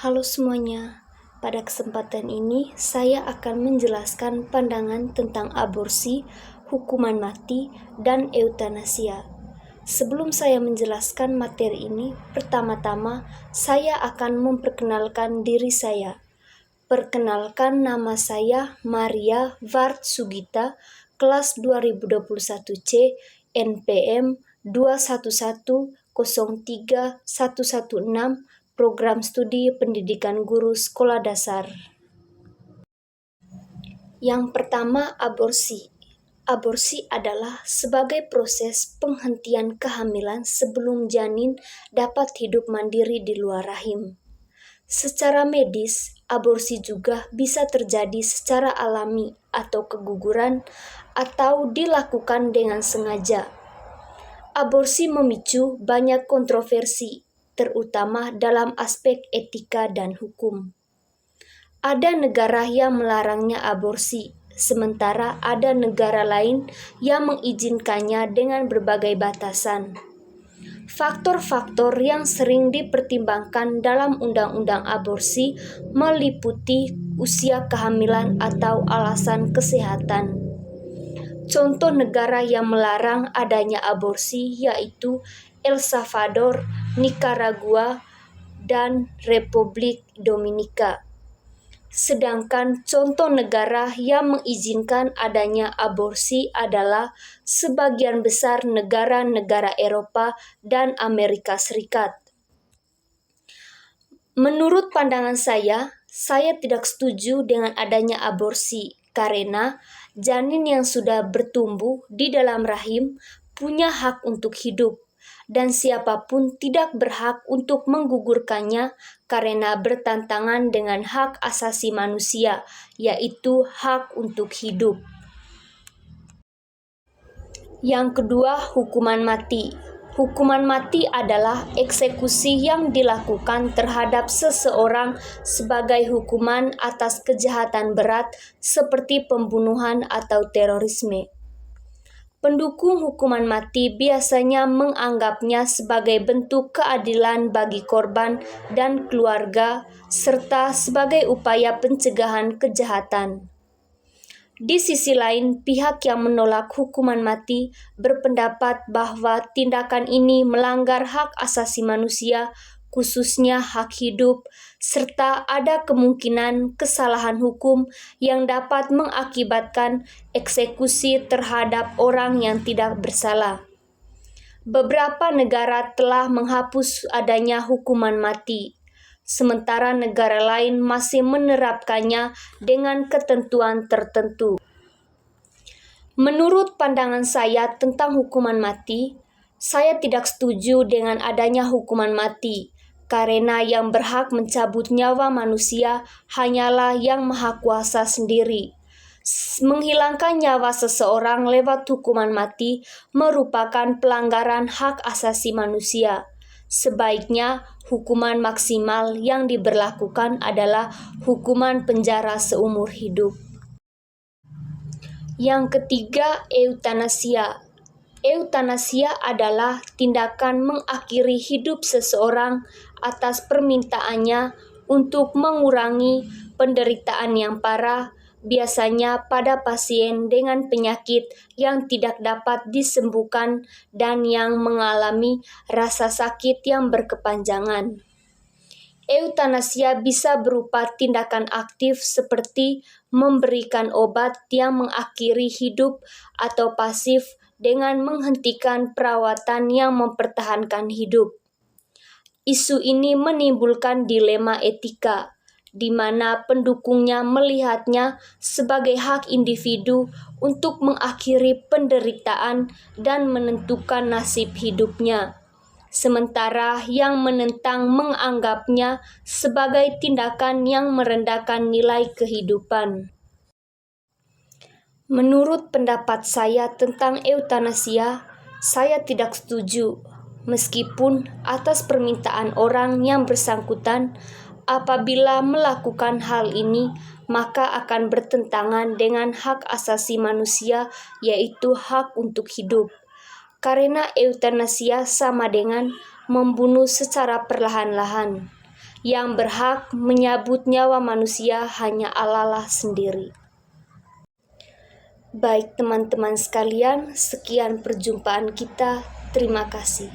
Halo semuanya, pada kesempatan ini saya akan menjelaskan pandangan tentang aborsi, hukuman mati, dan eutanasia. Sebelum saya menjelaskan materi ini, pertama-tama saya akan memperkenalkan diri saya. Perkenalkan, nama saya Maria Vart Sugita, kelas 2021C, NPM 21103116, Program Studi Pendidikan Guru Sekolah Dasar. Yang pertama, aborsi. Aborsi adalah sebagai proses penghentian kehamilan sebelum janin dapat hidup mandiri di luar rahim. Secara medis, aborsi juga bisa terjadi secara alami atau keguguran atau dilakukan dengan sengaja. Aborsi memicu banyak kontroversi, terutama dalam aspek etika dan hukum. Ada negara yang melarangnya aborsi, sementara ada negara lain yang mengizinkannya dengan berbagai batasan. Faktor-faktor yang sering dipertimbangkan dalam undang-undang aborsi meliputi usia kehamilan atau alasan kesehatan. Contoh negara yang melarang adanya aborsi yaitu El Salvador, Nicaragua, dan Republik Dominika. Sedangkan contoh negara yang mengizinkan adanya aborsi adalah sebagian besar negara-negara Eropa dan Amerika Serikat. Menurut pandangan saya tidak setuju dengan adanya aborsi karena janin yang sudah bertumbuh di dalam rahim punya hak untuk hidup, dan siapapun tidak berhak untuk menggugurkannya karena bertentangan dengan hak asasi manusia, yaitu hak untuk hidup. Yang kedua, hukuman mati. Hukuman mati adalah eksekusi yang dilakukan terhadap seseorang sebagai hukuman atas kejahatan berat seperti pembunuhan atau terorisme. Pendukung hukuman mati biasanya menganggapnya sebagai bentuk keadilan bagi korban dan keluarga, serta sebagai upaya pencegahan kejahatan. Di sisi lain, pihak yang menolak hukuman mati berpendapat bahwa tindakan ini melanggar hak asasi manusia, khususnya hak hidup, serta ada kemungkinan kesalahan hukum yang dapat mengakibatkan eksekusi terhadap orang yang tidak bersalah. Beberapa negara telah menghapus adanya hukuman mati, sementara negara lain masih menerapkannya dengan ketentuan tertentu. Menurut pandangan saya tentang hukuman mati, saya tidak setuju dengan adanya hukuman mati, karena yang berhak mencabut nyawa manusia hanyalah Yang Maha Kuasa sendiri. Menghilangkan nyawa seseorang lewat hukuman mati merupakan pelanggaran hak asasi manusia. Sebaiknya hukuman maksimal yang diberlakukan adalah hukuman penjara seumur hidup. Yang ketiga, eutanasia. Eutanasia adalah tindakan mengakhiri hidup seseorang atas permintaannya untuk mengurangi penderitaan yang parah, biasanya pada pasien dengan penyakit yang tidak dapat disembuhkan dan yang mengalami rasa sakit yang berkepanjangan. Eutanasia bisa berupa tindakan aktif seperti memberikan obat yang mengakhiri hidup atau pasif dengan menghentikan perawatan yang mempertahankan hidup. Isu ini menimbulkan dilema etika, di mana pendukungnya melihatnya sebagai hak individu untuk mengakhiri penderitaan dan menentukan nasib hidupnya, sementara yang menentang menganggapnya sebagai tindakan yang merendahkan nilai kehidupan. Menurut pendapat saya tentang eutanasia, saya tidak setuju, meskipun atas permintaan orang yang bersangkutan. Apabila melakukan hal ini, maka akan bertentangan dengan hak asasi manusia, yaitu hak untuk hidup. Karena eutanasia sama dengan membunuh secara perlahan-lahan. Yang berhak menyabut nyawa manusia hanya Allah sendiri. Baik teman-teman sekalian, sekian perjumpaan kita. Terima kasih.